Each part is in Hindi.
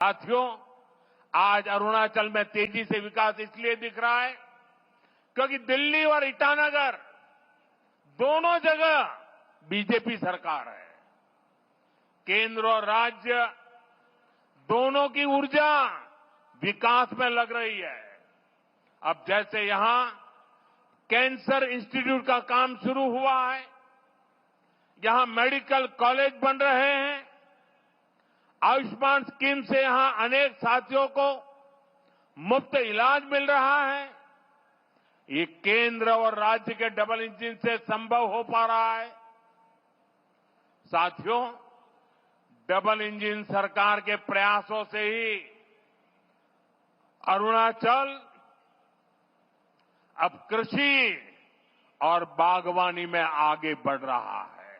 साथियों, आज अरुणाचल में तेजी से विकास इसलिए दिख रहा है क्योंकि दिल्ली और ईटानगर दोनों जगह बीजेपी सरकार है। केंद्र और राज्य दोनों की ऊर्जा विकास में लग रही है। अब जैसे यहां कैंसर इंस्टीट्यूट का काम शुरू हुआ है, यहां मेडिकल कॉलेज बन रहे हैं, आयुष्मान स्कीम से यहां अनेक साथियों को मुफ्त इलाज मिल रहा है। ये केंद्र और राज्य के डबल इंजन से संभव हो पा रहा है। साथियों, डबल इंजन सरकार के प्रयासों से ही अरुणाचल अब कृषि और बागवानी में आगे बढ़ रहा है।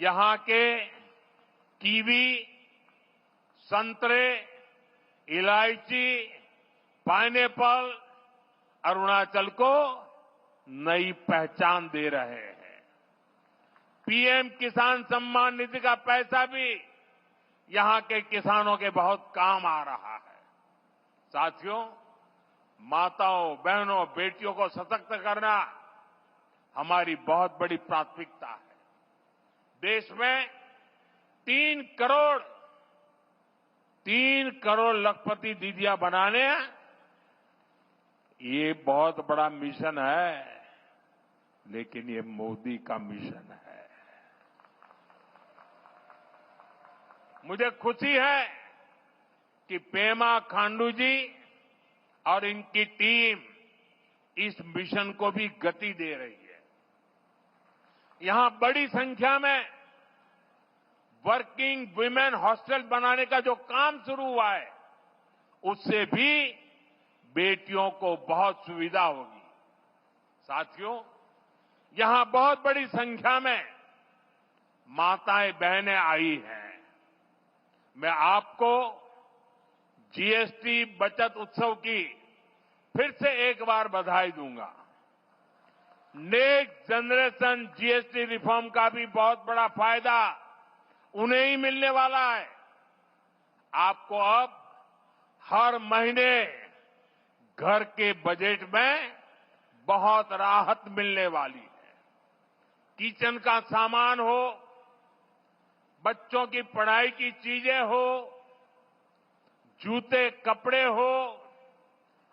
यहां के कीवी, संतरे, इलायची, पाइनएप्पल अरुणाचल को नई पहचान दे रहे हैं। पीएम किसान सम्मान निधि का पैसा भी यहां के किसानों के बहुत काम आ रहा है। साथियों, माताओं, बहनों, बेटियों को सशक्त करना हमारी बहुत बड़ी प्राथमिकता है। देश में 3 करोड़ लखपति दीदियां बनाने, ये बहुत बड़ा मिशन है, लेकिन ये मोदी का मिशन है। मुझे खुशी है कि पेमा खांडू जी और इनकी टीम इस मिशन को भी गति दे रही है। यहां बड़ी संख्या में वर्किंग वुमेन हॉस्टल बनाने का जो काम शुरू हुआ है, उससे भी बेटियों को बहुत सुविधा होगी। साथियों, यहां बहुत बड़ी संख्या में माताएं बहनें आई हैं। मैं आपको जीएसटी बचत उत्सव की फिर से एक बार बधाई दूंगा। नेक्स्ट जनरेशन जीएसटी रिफॉर्म का भी बहुत बड़ा फायदा उन्हें ही मिलने वाला है। आपको अब हर महीने घर के बजट में बहुत राहत मिलने वाली है। किचन का सामान हो, बच्चों की पढ़ाई की चीजें हो, जूते कपड़े हो,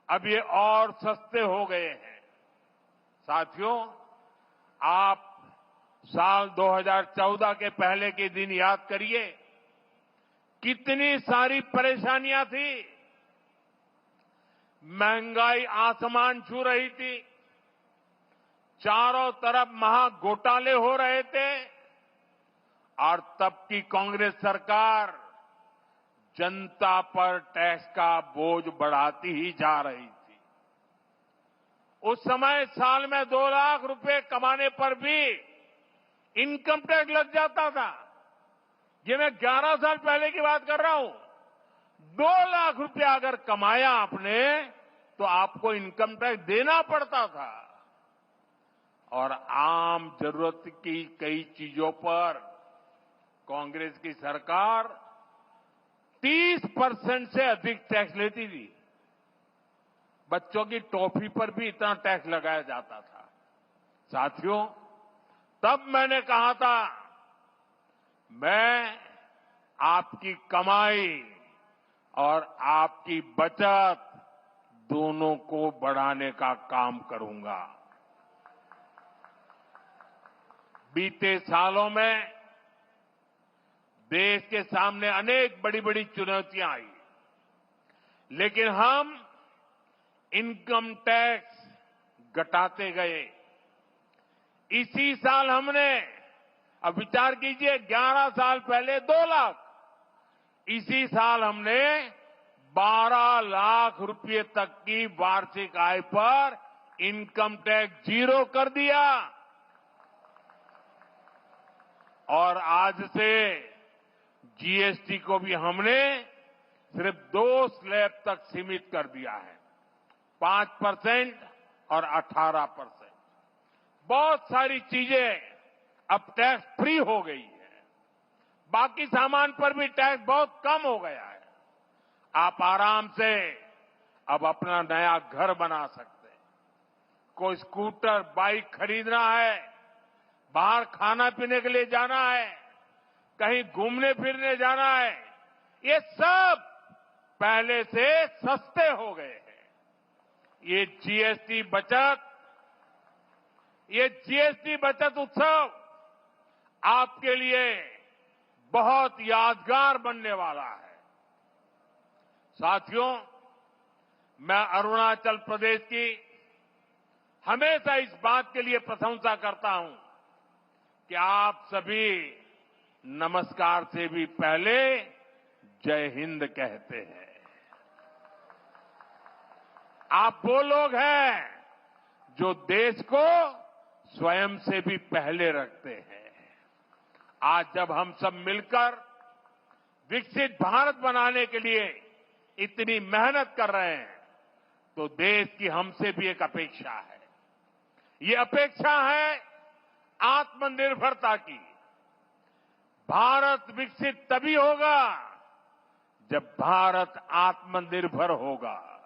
अब ये और सस्ते हो गए हैं। साथियों, आप साल 2014 के पहले के दिन याद करिए, कितनी सारी परेशानियां थी। महंगाई आसमान छू रही थी, चारों तरफ महा घोटाले हो रहे थे, और तब की कांग्रेस सरकार जनता पर टैक्स का बोझ बढ़ाती ही जा रही थी। उस समय साल में 2 लाख रुपए कमाने पर भी इनकम टैक्स लग जाता था। ये मैं 11 साल पहले की बात कर रहा हूं। 2 लाख रुपया अगर कमाया आपने तो आपको इनकम टैक्स देना पड़ता था। और आम जरूरत की कई चीजों पर कांग्रेस की सरकार 30% से अधिक टैक्स लेती थी। बच्चों की टॉफी पर भी इतना टैक्स लगाया जाता था। साथियों, तब मैंने कहा था, मैं आपकी कमाई और आपकी बचत दोनों को बढ़ाने का काम करूंगा। बीते सालों में देश के सामने अनेक बड़ी बड़ी चुनौतियां आई, लेकिन हम इनकम टैक्स घटाते गए। इसी साल हमने, अब विचार कीजिए, 11 साल पहले 2 लाख, इसी साल हमने 12 लाख रुपए तक की वार्षिक आय पर इनकम टैक्स 0 कर दिया। और आज से जीएसटी को भी हमने सिर्फ 2 स्लैब तक सीमित कर दिया है, 5% और 18%। बहुत सारी चीजें अब टैक्स फ्री हो गई है। बाकी सामान पर भी टैक्स बहुत कम हो गया है। आप आराम से अब अपना नया घर बना सकते हैं। कोई स्कूटर, बाइक खरीदना है, बाहर खाना पीने के लिए जाना है, कहीं घूमने फिरने जाना है, ये सब पहले से सस्ते हो गए हैं। ये जीएसटी बचत उत्सव आपके लिए बहुत यादगार बनने वाला है। साथियों, मैं अरुणाचल प्रदेश की हमेशा इस बात के लिए प्रशंसा करता हूं कि आप सभी नमस्कार से भी पहले जय हिंद कहते हैं। आप वो लोग हैं जो देश को स्वयं से भी पहले रखते हैं। आज जब हम सब मिलकर विकसित भारत बनाने के लिए इतनी मेहनत कर रहे हैं, तो देश की हमसे भी एक अपेक्षा है। ये अपेक्षा है आत्मनिर्भरता की। भारत विकसित तभी होगा जब भारत आत्मनिर्भर होगा।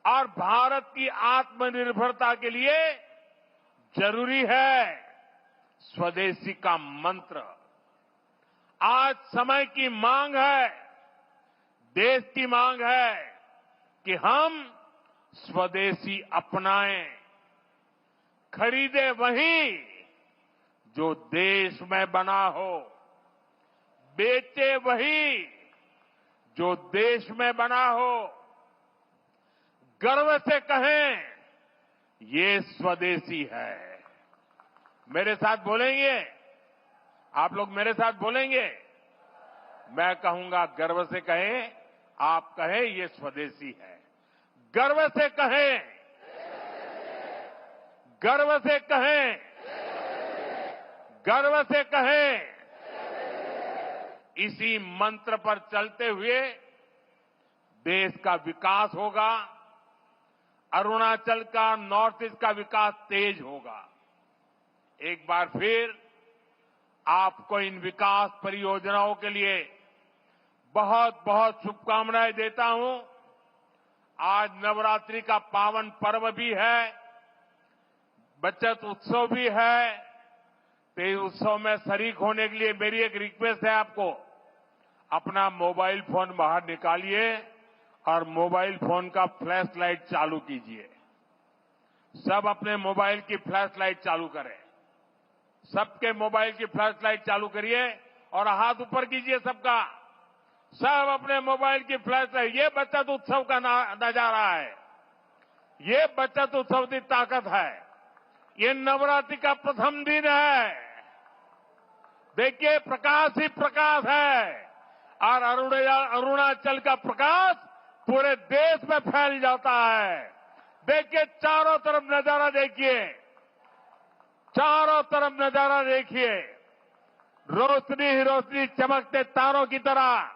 और भारत की आत्मनिर्भरता के लिए जरूरी है स्वदेशी का मंत्र। आज समय की मांग है, देश की मांग है कि हम स्वदेशी अपनाएं, खरीदे वही जो देश में बना हो, बेचे वही जो देश में बना हो, गर्व से कहें ये स्वदेशी है। मेरे साथ बोलेंगे? आप लोग मेरे साथ बोलेंगे? मैं कहूंगा गर्व से कहें, आप कहें ये स्वदेशी है। गर्व से कहें, गर्व से कहें, गर्व से कहें। इसी मंत्र पर चलते हुए देश का विकास होगा, अरुणाचल का, नॉर्थ ईस्ट का विकास तेज होगा। एक बार फिर आपको इन विकास परियोजनाओं के लिए बहुत बहुत शुभकामनाएं देता हूं। आज नवरात्रि का पावन पर्व भी है, बचत उत्सव भी है। तो इस उत्सव में शरीक होने के लिए मेरी एक रिक्वेस्ट है आपको, अपना मोबाइल फोन बाहर निकालिए और मोबाइल फोन का फ्लैश लाइट चालू कीजिए। सब अपने मोबाइल की फ्लैश लाइट चालू करें। सबके मोबाइल की फ्लैश लाइट चालू करिए और हाथ ऊपर कीजिए सबका। सब अपने मोबाइल की फ्लैश लाइट। ये बचत उत्सव का नजारा है, ये बचत उत्सव की ताकत है। ये नवरात्रि का प्रथम दिन है। देखिए, प्रकाश ही प्रकाश है और अरुणाचल का प्रकाश पूरे देश में फैल जाता है। देखिए, चारों तरफ नजारा देखिए, चारों तरफ नजारा देखिए, रोशनी ही रोशनी, चमकते तारों की तरह